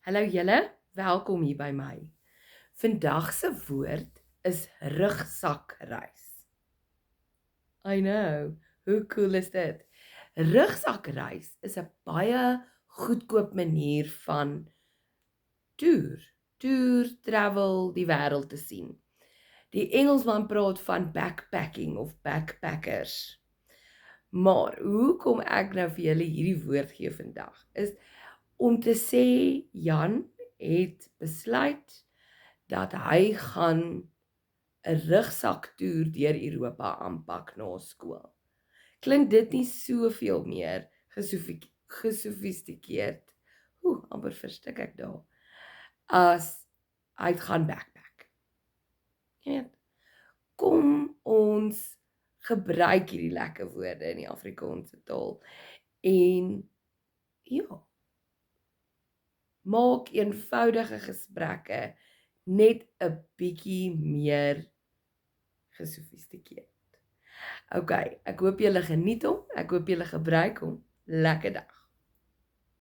Hallo julle, welkom hier by my. Vandag se woord is rugzakreis. I know, hoe cool is dit? Rugzakreis is 'n baie goedkoop manier van toer, travel, die wêreld te sien. Die Engelsman praat van backpacking of backpackers. Maar hoekom ek nou vir julle hierdie woord gee vandag is om te sê Jan het besluit dat hy gaan 'n rugsaktoer deur Europa aanpak na skool. Klink dit nie soveel meer gesofistikeerd, amper verstik ek daar, as hy gaan backpack. Jy weet, kom ons gebruik hierdie lekker woorde in die Afrikaanse taal en ja, maak eenvoudige gesprekke net 'n bietjie meer gesofistikeerd. OK, ek hoop julle geniet hom, ek hoop julle gebruik hom. Lekker dag.